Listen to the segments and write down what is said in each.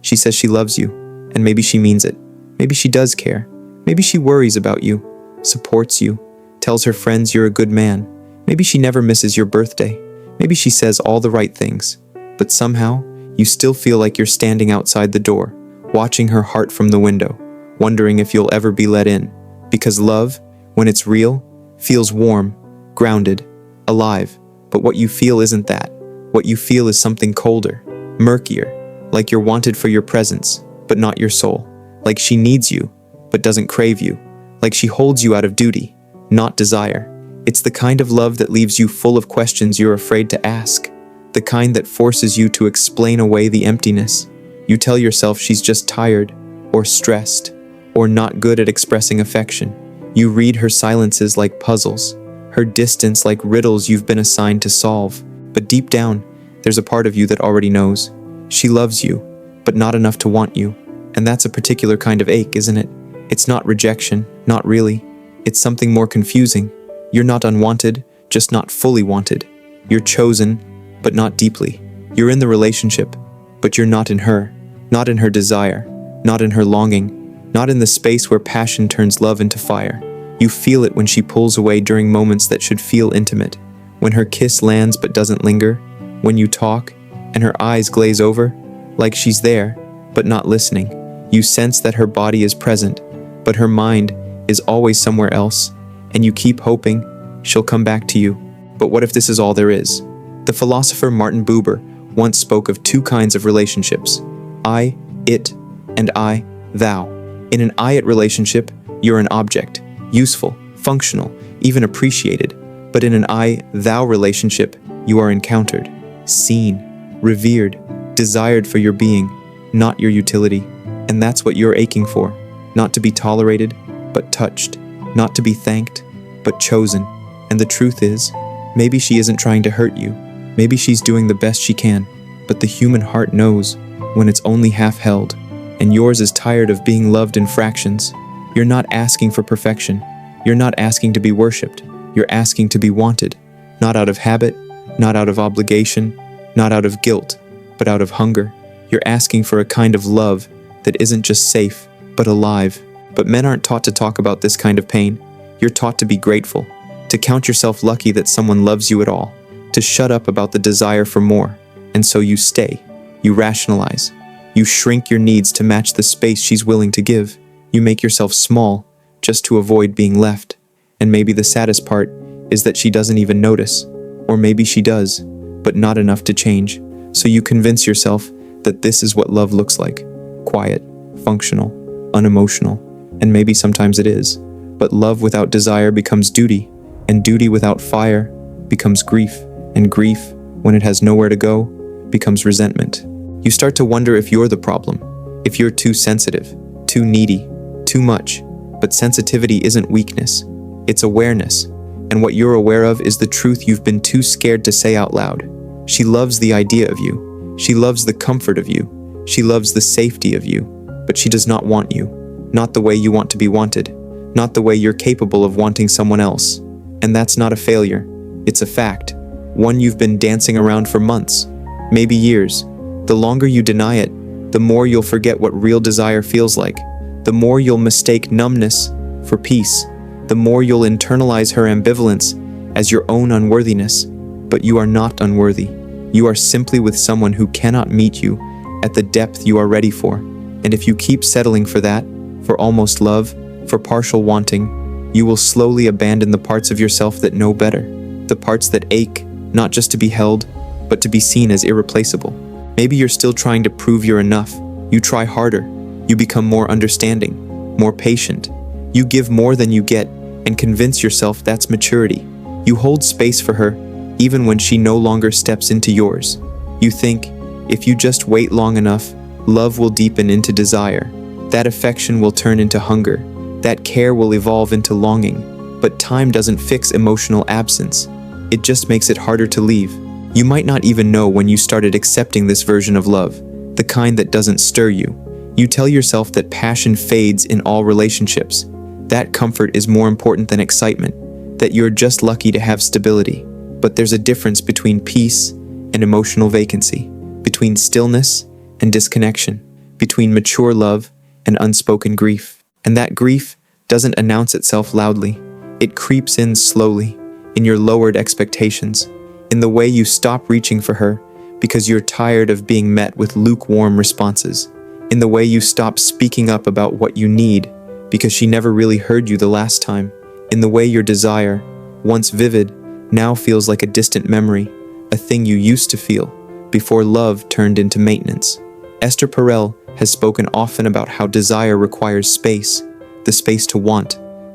She says she loves you, and maybe she means it. Maybe she does care. Maybe she worries about you, supports you, tells her friends you're a good man. Maybe she never misses your birthday. Maybe she says all the right things. But somehow, you still feel like you're standing outside the door, watching her heart from the window, wondering if you'll ever be let in. Because love, when it's real, feels warm, grounded, alive. But what you feel isn't that. What you feel is something colder, murkier, like you're wanted for your presence, but not your soul. Like she needs you, but doesn't crave you. Like she holds you out of duty, not desire. It's the kind of love that leaves you full of questions you're afraid to ask. The kind that forces you to explain away the emptiness. You tell yourself she's just tired, or stressed, or not good at expressing affection. You read her silences like puzzles, her distance like riddles you've been assigned to solve. But deep down, there's a part of you that already knows. She loves you, but not enough to want you. And that's a particular kind of ache, isn't it? It's not rejection, not really. It's something more confusing. You're not unwanted, just not fully wanted. You're chosen, but not deeply. You're in the relationship, but you're not in her desire, not in her longing, not in the space where passion turns love into fire. You feel it when she pulls away during moments that should feel intimate, when her kiss lands but doesn't linger, when you talk and her eyes glaze over, like she's there, but not listening. You sense that her body is present, but her mind is always somewhere else, and you keep hoping she'll come back to you. But what if this is all there is? The philosopher Martin Buber once spoke of two kinds of relationships: I, it, and I, thou. In an I-it relationship, you're an object, useful, functional, even appreciated. But in an I-thou relationship, you are encountered, seen, revered, desired for your being, not your utility. And that's what you're aching for. Not to be tolerated, but touched. Not to be thanked, but chosen. And the truth is, maybe she isn't trying to hurt you. Maybe she's doing the best she can. But the human heart knows when it's only half held. And yours is tired of being loved in fractions. You're not asking for perfection. You're not asking to be worshipped. You're asking to be wanted. Not out of habit, not out of obligation, not out of guilt, but out of hunger. You're asking for a kind of love that isn't just safe, but alive. But men aren't taught to talk about this kind of pain. You're taught to be grateful, to count yourself lucky that someone loves you at all, to shut up about the desire for more. And so you stay. You rationalize. You shrink your needs to match the space she's willing to give. You make yourself small just to avoid being left. And maybe the saddest part is that she doesn't even notice. Or maybe she does, but not enough to change. So you convince yourself that this is what love looks like. Quiet, functional, unemotional. And maybe sometimes it is. But love without desire becomes duty. And duty without fire becomes grief. And grief, when it has nowhere to go, becomes resentment. You start to wonder if you're the problem. If you're too sensitive, too needy, too much. But sensitivity isn't weakness. It's awareness. And what you're aware of is the truth you've been too scared to say out loud. She loves the idea of you. She loves the comfort of you. She loves the safety of you. But she does not want you. Not the way you want to be wanted. Not the way you're capable of wanting someone else. And that's not a failure. It's a fact. One you've been dancing around for months, maybe years. The longer you deny it, the more you'll forget what real desire feels like. The more you'll mistake numbness for peace. The more you'll internalize her ambivalence as your own unworthiness. But you are not unworthy. You are simply with someone who cannot meet you at the depth you are ready for. And if you keep settling for that, for almost love, for partial wanting, you will slowly abandon the parts of yourself that know better. The parts that ache, not just to be held, but to be seen as irreplaceable. Maybe you're still trying to prove you're enough. You try harder. You become more understanding, more patient. You give more than you get and convince yourself that's maturity. You hold space for her, even when she no longer steps into yours. You think, if you just wait long enough, love will deepen into desire. That affection will turn into hunger. That care will evolve into longing. But time doesn't fix emotional absence. It just makes it harder to leave. You might not even know when you started accepting this version of love, the kind that doesn't stir you. You tell yourself that passion fades in all relationships. That comfort is more important than excitement, that you're just lucky to have stability. But there's a difference between peace and emotional vacancy, between stillness and disconnection, between mature love and unspoken grief. And that grief doesn't announce itself loudly. It creeps in slowly, in your lowered expectations, in the way you stop reaching for her because you're tired of being met with lukewarm responses, in the way you stop speaking up about what you need because she never really heard you the last time, in the way your desire, once vivid, now feels like a distant memory, a thing you used to feel before love turned into maintenance. Esther Perel has spoken often about how desire requires space, the space to want,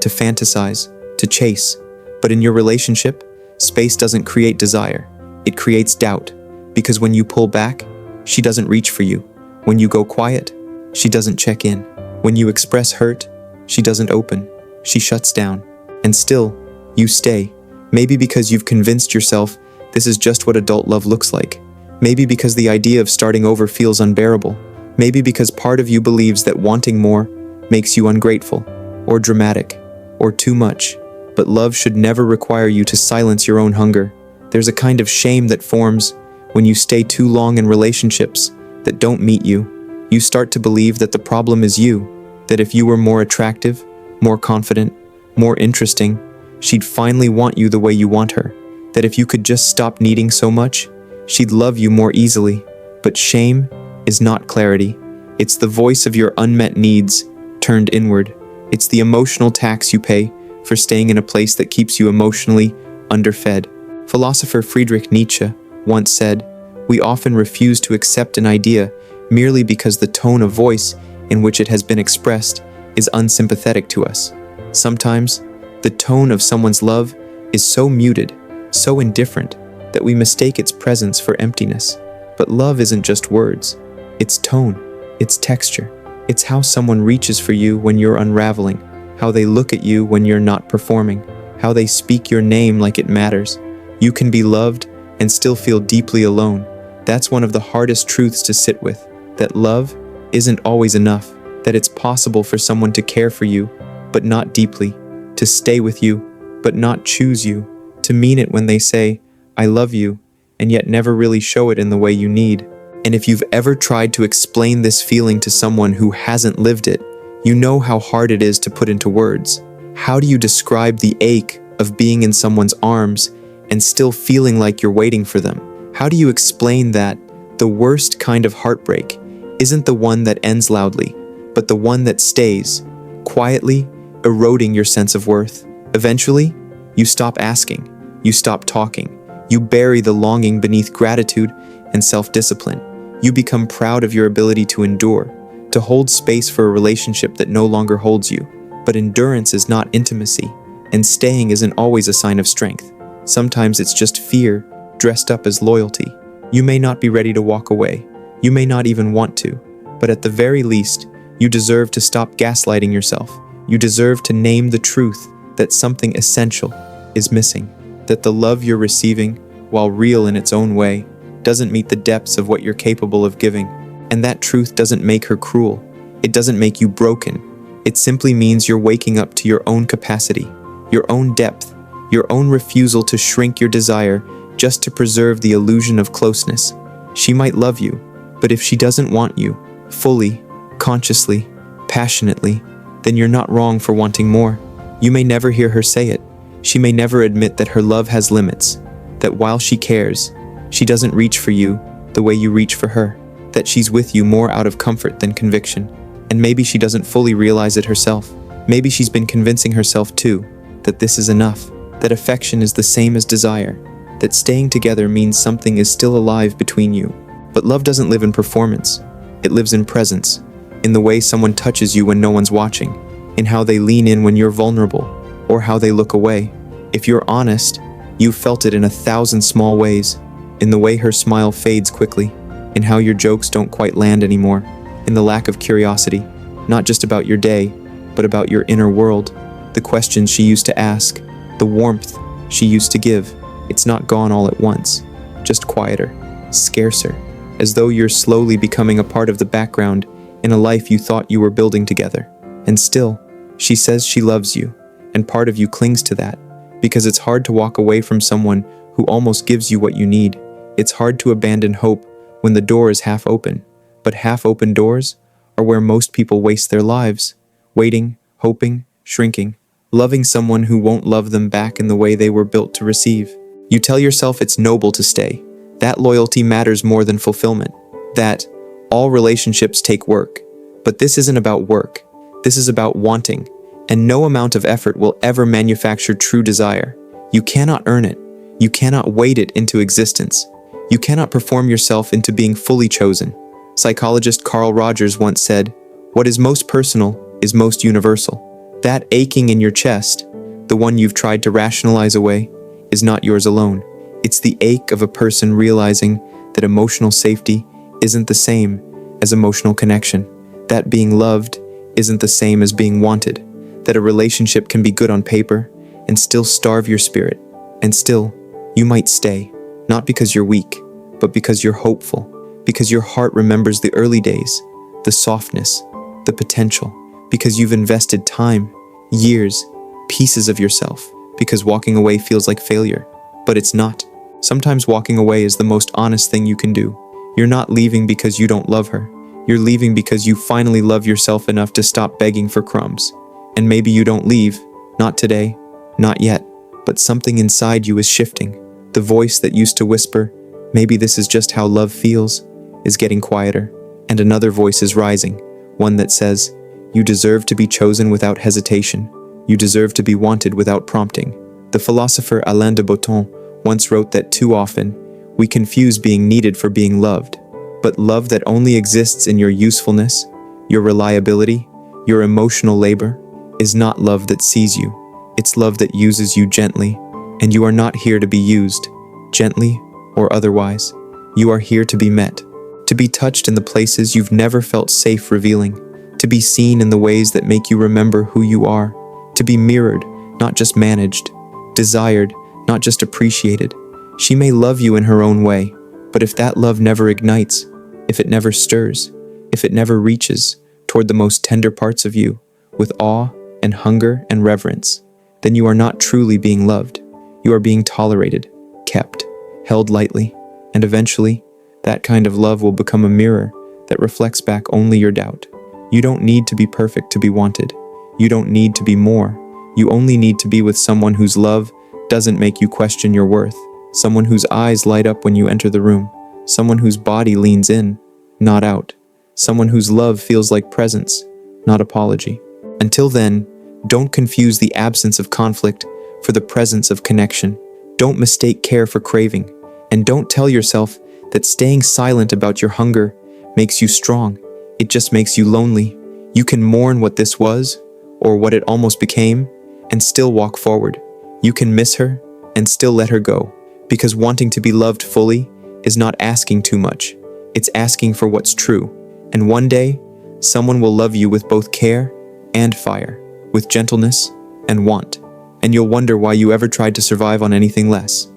to fantasize, to chase. But in your relationship, space doesn't create desire. It creates doubt, because when you pull back, she doesn't reach for you. When you go quiet, she doesn't check in. When you express hurt, she doesn't open. She shuts down. And still, you stay. Maybe because you've convinced yourself this is just what adult love looks like. Maybe because the idea of starting over feels unbearable. Maybe because part of you believes that wanting more makes you ungrateful, or dramatic, or too much. But love should never require you to silence your own hunger. There's a kind of shame that forms when you stay too long in relationships that don't meet you. You start to believe that the problem is you, that if you were more attractive, more confident, more interesting, she'd finally want you the way you want her. That if you could just stop needing so much, she'd love you more easily. But shame is not clarity. It's the voice of your unmet needs turned inward. It's the emotional tax you pay for staying in a place that keeps you emotionally underfed. Philosopher Friedrich Nietzsche once said, "We often refuse to accept an idea merely because the tone of voice in which it has been expressed is unsympathetic to us." Sometimes, the tone of someone's love is so muted, so indifferent, that we mistake its presence for emptiness. But love isn't just words. It's tone, it's texture. It's how someone reaches for you when you're unraveling, how they look at you when you're not performing, how they speak your name like it matters. You can be loved and still feel deeply alone. That's one of the hardest truths to sit with, that love isn't always enough, that it's possible for someone to care for you, but not deeply, to stay with you, but not choose you, to mean it when they say, "I love you," and yet never really show it in the way you need. And if you've ever tried to explain this feeling to someone who hasn't lived it, you know how hard it is to put into words. How do you describe the ache of being in someone's arms and still feeling like you're waiting for them? How do you explain that the worst kind of heartbreak isn't the one that ends loudly, but the one that stays, quietly eroding your sense of worth? Eventually, you stop asking, you stop talking, you bury the longing beneath gratitude and self-discipline. You become proud of your ability to endure, to hold space for a relationship that no longer holds you. But endurance is not intimacy, and staying isn't always a sign of strength. Sometimes it's just fear dressed up as loyalty. You may not be ready to walk away. You may not even want to. But at the very least, you deserve to stop gaslighting yourself. You deserve to name the truth that something essential is missing. That the love you're receiving, while real in its own way, doesn't meet the depths of what you're capable of giving. And that truth doesn't make her cruel. It doesn't make you broken. It simply means you're waking up to your own capacity, your own depth, your own refusal to shrink your desire just to preserve the illusion of closeness. She might love you, but if she doesn't want you, fully, consciously, passionately, then you're not wrong for wanting more. You may never hear her say it. She may never admit that her love has limits, that while she cares, she doesn't reach for you the way you reach for her, that she's with you more out of comfort than conviction. And maybe she doesn't fully realize it herself. Maybe she's been convincing herself too, that this is enough, that affection is the same as desire, that staying together means something is still alive between you. But love doesn't live in performance. It lives in presence, in the way someone touches you when no one's watching, in how they lean in when you're vulnerable, or how they look away. If you're honest, you've felt it in 1,000 small ways, in the way her smile fades quickly, in how your jokes don't quite land anymore, in the lack of curiosity, not just about your day, but about your inner world, the questions she used to ask, the warmth she used to give. It's not gone all at once, just quieter, scarcer, as though you're slowly becoming a part of the background in a life you thought you were building together. And still, she says she loves you, and part of you clings to that, because it's hard to walk away from someone who almost gives you what you need. It's hard to abandon hope when the door is half open, but half-open doors are where most people waste their lives, waiting, hoping, shrinking, loving someone who won't love them back in the way they were built to receive. You tell yourself it's noble to stay, that loyalty matters more than fulfillment, that all relationships take work. But this isn't about work. This is about wanting, and no amount of effort will ever manufacture true desire. You cannot earn it. You cannot weight it into existence. You cannot perform yourself into being fully chosen. Psychologist Carl Rogers once said, "What is most personal is most universal." That aching in your chest, the one you've tried to rationalize away, is not yours alone. It's the ache of a person realizing that emotional safety isn't the same as emotional connection, that being loved isn't the same as being wanted, that a relationship can be good on paper and still starve your spirit, and still, you might stay, not because you're weak, but because you're hopeful, because your heart remembers the early days, the softness, the potential, because you've invested time, years, pieces of yourself, because walking away feels like failure, but it's not. Sometimes walking away is the most honest thing you can do. You're not leaving because you don't love her. You're leaving because you finally love yourself enough to stop begging for crumbs. And maybe you don't leave, not today, not yet, but something inside you is shifting. The voice that used to whisper, "Maybe this is just how love feels," is getting quieter, and another voice is rising, one that says, "You deserve to be chosen without hesitation. You deserve to be wanted without prompting." The philosopher Alain de Botton once wrote that too often, we confuse being needed for being loved. But love that only exists in your usefulness, your reliability, your emotional labor, is not love that sees you. It's love that uses you gently, and you are not here to be used, gently or otherwise. You are here to be met, to be touched in the places you've never felt safe revealing, to be seen in the ways that make you remember who you are, to be mirrored, not just managed, desired, not just appreciated. She may love you in her own way, but if that love never ignites, if it never stirs, if it never reaches toward the most tender parts of you with awe and hunger and reverence, then you are not truly being loved. You are being tolerated, kept, held lightly, and eventually, that kind of love will become a mirror that reflects back only your doubt. You don't need to be perfect to be wanted. You don't need to be more. You only need to be with someone whose love doesn't make you question your worth, someone whose eyes light up when you enter the room, someone whose body leans in, not out, someone whose love feels like presence, not apology. Until then, don't confuse the absence of conflict for the presence of connection. Don't mistake care for craving, and don't tell yourself that staying silent about your hunger makes you strong. It just makes you lonely. You can mourn what this was, or what it almost became, and still walk forward. You can miss her and still let her go, because wanting to be loved fully is not asking too much. It's asking for what's true. And one day, someone will love you with both care and fire, with gentleness and want. And you'll wonder why you ever tried to survive on anything less.